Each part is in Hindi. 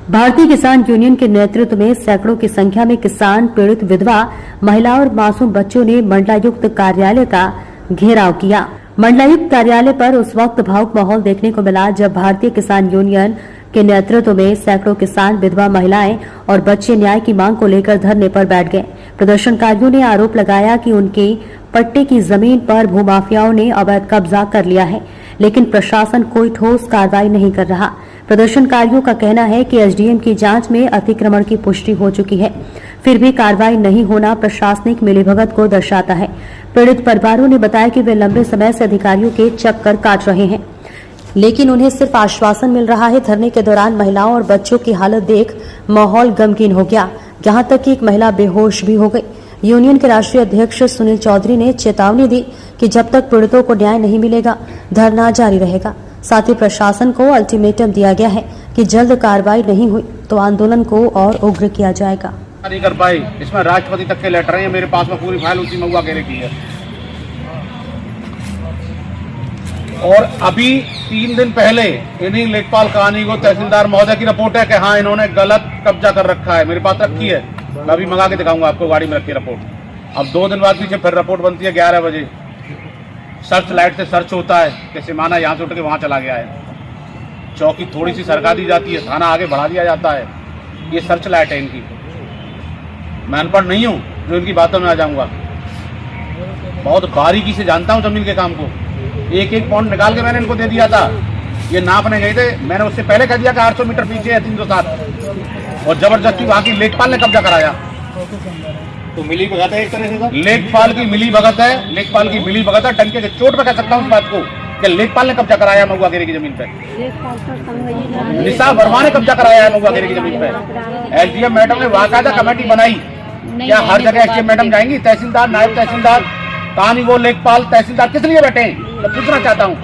भारतीय किसान यूनियन के नेतृत्व में सैकड़ों की संख्या में किसान, पीड़ित विधवा महिलाओं और मासूम बच्चों ने मंडलायुक्त कार्यालय का घेराव किया। मंडलायुक्त कार्यालय पर उस वक्त भावुक माहौल देखने को मिला जब भारतीय किसान यूनियन के नेतृत्व में सैकड़ों किसान, विधवा महिलाएं और बच्चे न्याय की मांग को लेकर धरने पर बैठ गए। प्रदर्शनकारियों ने आरोप लगाया कि उनकी पट्टे की जमीन पर भूमाफियाओं ने अवैध कब्जा कर लिया है, लेकिन प्रशासन कोई ठोस कार्रवाई नहीं कर रहा। प्रदर्शनकारियों का कहना है कि एसडीएम की जांच में अतिक्रमण की पुष्टि हो चुकी है, फिर भी कार्रवाई नहीं होना प्रशासनिक मिलीभगत को दर्शाता है। पीड़ित परिवारों ने बताया कि वे लंबे समय से अधिकारियों के चक्कर काट रहे हैं, लेकिन उन्हें सिर्फ आश्वासन मिल रहा है। धरने के दौरान महिलाओं और बच्चों की हालत देख माहौल गमगीन हो गया, यहाँ तक कि एक महिला बेहोश भी हो गई। यूनियन के राष्ट्रीय अध्यक्ष सुनील चौधरी ने चेतावनी दी कि जब तक पीड़ितों को न्याय नहीं मिलेगा, धरना जारी रहेगा। साथ ही प्रशासन को अल्टीमेटम दिया गया है कि जल्द कार्रवाई नहीं हुई तो आंदोलन को और उग्र किया जाएगा। नहीं कर पाई, इसमें राष्ट्रपति तक के लेटर हैं, मेरे पास में पूरी फाइल उसी महुआ घेरे की है। और अभी 3 दिन पहले इन्हीं लेखपाल कहानी को तहसीलदार महोदय की रिपोर्ट है कि हाँ इन्होंने गलत कब्जा कर रखा है, मेरे पास रखी है, मैं अभी मंगा के दिखाऊंगा आपको, गाड़ी में रखी रिपोर्ट। अब 2 दिन बाद पीछे फिर रिपोर्ट बनती है 11 बजे, सर्च लाइट से सर्च होता है कि सिमाना यहाँ से उठ के वहाँ चला गया है। चौकी थोड़ी सी सरका दी जाती है, थाना आगे बढ़ा दिया जाता है। ये सर्च लाइट है इनकी। मैं अनपढ़ नहीं हूँ जो इनकी बातों में आ जाऊंगा, बहुत बारीकी से जानता हूँ जमीन के काम को। एक एक पॉइंट निकाल के मैंने इनको दे दिया था। ये नापने गए थे, मैंने उससे पहले कह दिया कि 800 मीटर पीछे है 307, और जबरदस्ती वहाँ की लेखपाल ने कब्जा कराया। तो मिली भगत है एक तरह से, लेखपाल की मिली भगत है, लेखपाल की मिली भगत है। डंके के चोट पे कह सकता हूँ इस बात को कि लेखपाल ने कब्जा कराया महुआ घेरे की जमीन पे। निशा वर्मा ने कब्जा कराया है महुआ घेरे की जमीन पे। एसडीएम मैडम ने बाकायदा कमेटी बनाई। क्या हर जगह एसडीएम मैडम जाएंगी? तहसीलदार, नायब तहसीलदार, कहानी वो लेखपाल, तहसीलदार किस लिए बैठे हैं? मैं पूछना चाहता हूँ,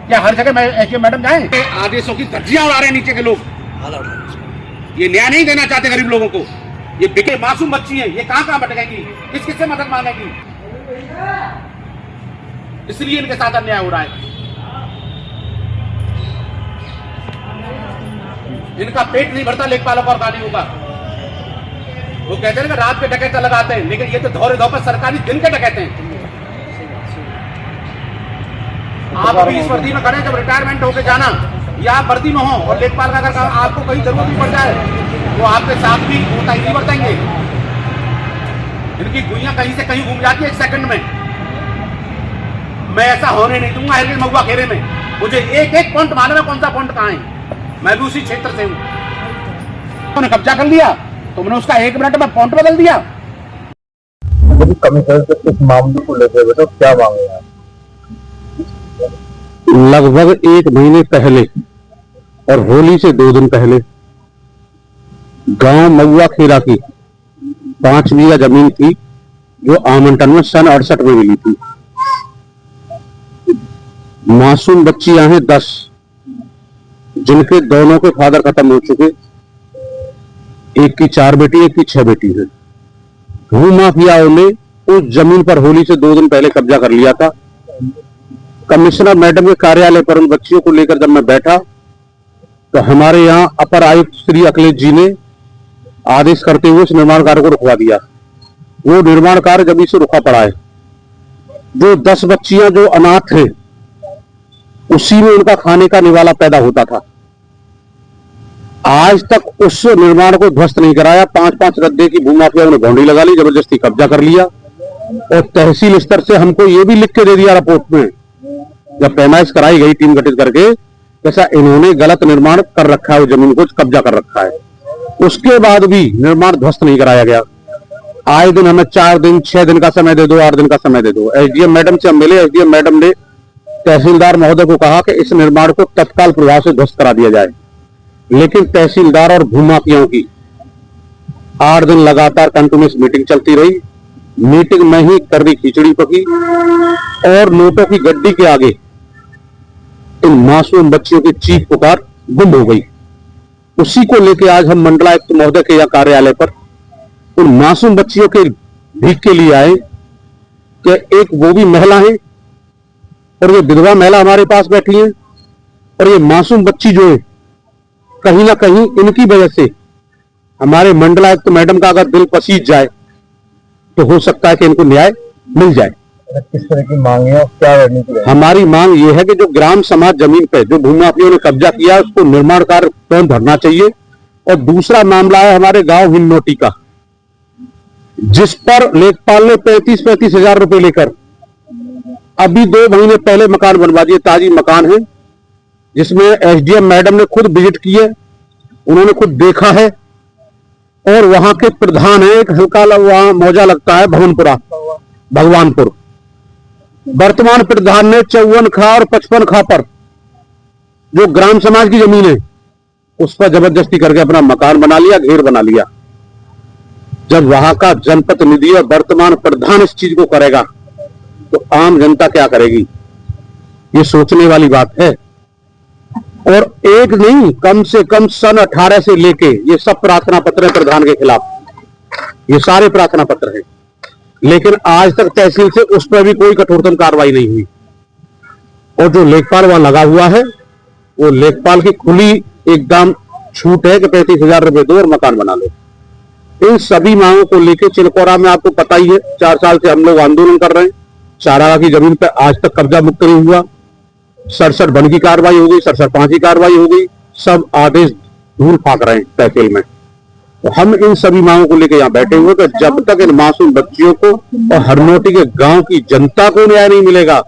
क्या हर जगह एसडीएम मैडम जाएं? आदेशों की धज्जियां उड़ा रहे हैं नीचे के लोग। ये न्याय नहीं देना चाहते गरीब लोगों को। ये बिके मासूम बच्ची है, ये कहाँ भटकेंगी, किस किससे मदद मांगेगी? इसलिए इनके साथ अन्याय हो रहा है। इनका पेट नहीं भरता लेखपालों और कानूनों का। वो कहते हैं कि रात के डकैते लगाते हैं, लेकिन ये तो धौरे धौपर सरकारी दिन के डकैते हैं। आप अभी इस वर्दी में खड़े, जब रिटायरमेंट होके जाना या आप वर्दी में हो और लेखपाल का अगर आपको कहीं जरूरत भी पड़ जाए तो आपके साथ भी कोताही नहीं बरतेंगे। इनकी गुइयां कहीं से कहीं घूम जाती है 1 सेकंड में। मैं ऐसा होने नहीं दूंगा हेरिटेज महुआ घेरे में। मुझे एक एक पॉइंट मालूम है कौन सा पॉइंट कहाँ है। मैं भी उसी क्षेत्र से हूँ। उन्होंने कब्जा कर लिया तो मैंने उसका 1 मिनट में पॉइंट बदल दिया। कमिश्नर से इस मामले को लेकर बेटा क्या मांगे आप? लगभग 1 महीने पहले और होली से 2 दिन पहले गांव महुआ खेरा की 5 बीघा जमीन थी जो आवंटन में सन 68 में मिली थी। मासूम बच्चियां हैं 10, जिनके दोनों के फादर खत्म हो चुके। एक की 4 बेटी, एक की 6 बेटी है। भूमाफियाओं ने उस जमीन पर होली से 2 दिन पहले कब्जा कर लिया था। कमिश्नर मैडम के कार्यालय पर उन बच्चियों को लेकर जब मैं बैठा तो हमारे यहाँ अपर आयुक्त श्री अखिलेश जी ने आदेश करते हुए उस निर्माण कार्य को रुकवा दिया। वो निर्माण कार्य जब से रुका पड़ा है। जो 10 बच्चियां जो अनाथ थे, उसी में उनका खाने का निवाला पैदा होता था। आज तक उस निर्माण को ध्वस्त नहीं कराया। 5-5 गड्ढे की भूमाफियाओं ने घोंडी लगा ली, जबरदस्ती कब्जा कर लिया और तहसील स्तर से हमको ये भी लिख के दे दिया रिपोर्ट में, जब पैमाइश कराई गई टीम गठित करके, जैसा इन्होंने गलत निर्माण कर रखा है, जमीन को कब्जा कर रखा है। उसके बाद भी निर्माण ध्वस्त नहीं कराया गया। आए दिन हमें 4 दिन 6 दिन का समय दे दो, 8 दिन का समय दे दो। एसडीएम मैडम से हम मिले। एसडीएम मैडम ने तहसीलदार महोदय को कहा कि इस निर्माण को तत्काल प्रभाव से ध्वस्त करा दिया जाए, लेकिन तहसीलदार और भूमाफियाओं की 8 दिन लगातार कंटिन्यूस मीटिंग चलती रही। मीटिंग में ही कर्री खिचड़ी पकी और नोटों की गड्डी के आगे इन मासूम बच्चियों की चीख पुकार गुम हो गई। उसी को लेकर आज हम मंडलायुक्त महोदय के कार्यालय पर उन मासूम बच्चियों के भीख के लिए आए कि एक वो भी महिला है और ये विधवा महिला हमारे पास बैठी है और ये मासूम बच्ची जो है कहीं ना कहीं इनकी वजह से हमारे मंडलायुक्त मैडम का अगर दिल पसीज जाए तो हो सकता है कि इनको न्याय मिल जाए। किस तरह की मांग है और क्या रणनीति है? हमारी मांग ये है कि जो ग्राम समाज जमीन पे जो भूमाफियों ने कब्जा किया है उसको निर्माण कार्य तुरंत भरना चाहिए। और दूसरा मामला है हमारे गांव हिन्नोटी का, जिस पर लेखपाल ने 35-35 हजार रुपए लेकर अभी 2 महीने पहले मकान बनवा दिए। ताजी मकान है जिसमें एसडीएम मैडम ने खुद विजिट की है, उन्होंने खुद देखा है। और वहां के प्रधान है, एक हल्का वहां मौजा लगता है भगवानपुर। वर्तमान प्रधान ने 54 खा और 55 खा पर जो ग्राम समाज की जमीन है उस पर जबरदस्ती करके अपना मकान बना लिया, घेर बना लिया। जब वहां का जनप्रतिनिधि और वर्तमान प्रधान इस चीज को करेगा तो आम जनता क्या करेगी? ये सोचने वाली बात है। और एक नहीं, कम से कम सन 18 से लेके ये सब प्रार्थना पत्र है प्रधान के खिलाफ, ये सारे प्रार्थना पत्र हैं, लेकिन आज तक तहसील से उस पर भी कोई कठोरतम कार्रवाई नहीं हुई। और जो लेखपाल वहां लगा हुआ है वो लेखपाल की खुली एकदम छूट है कि 35 हजार रुपए दो और मकान बना लो। इन सभी मांगों को लेकर चिलकोरा में आपको पता ही है 4 साल से हम लोग आंदोलन कर रहे हैं। चारागाह की जमीन पर आज तक कब्जा मुक्त नहीं हुआ। 67 वन की कार्रवाई हो गई, 67 की कार्रवाई हो गई, सब आदेश धूल फाक रहे हैं तहसील में। तो हम इन सभी मांगों को लेकर यहाँ बैठे हुए कि जब तक इन मासूम बच्चियों को और हरनोटी के गांव की जनता को न्याय नहीं मिलेगा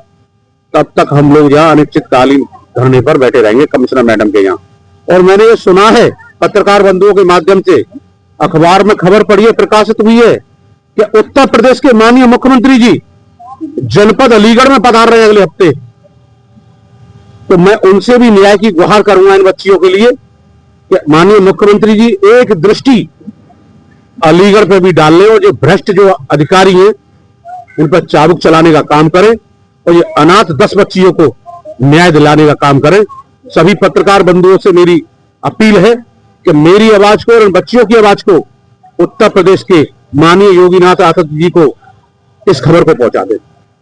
तब तक हम लोग यहाँ अनिश्चितकालीन धरने पर बैठे रहेंगे कमिश्नर मैडम के यहाँ। और मैंने ये सुना है पत्रकार बंधुओं के माध्यम से, अखबार में खबर पड़ी है, प्रकाशित हुई है कि उत्तर प्रदेश के माननीय मुख्यमंत्री जी जनपद अलीगढ़ में पधार रहे हैं अगले हफ्ते। तो मैं उनसे भी न्याय की गुहार करूंगा इन बच्चियों के लिए कि माननीय मुख्यमंत्री जी एक दृष्टि अलीगढ़ पे भी डाल लें और जो भ्रष्ट जो अधिकारी हैं उन पर चाबुक चलाने का काम करें और ये अनाथ 10 बच्चियों को न्याय दिलाने का काम करें। सभी पत्रकार बंधुओं से मेरी अपील है कि मेरी आवाज को और इन बच्चियों की आवाज को उत्तर प्रदेश के माननीय योगीनाथ आदित्यनाथ जी को इस खबर को पहुंचा दें।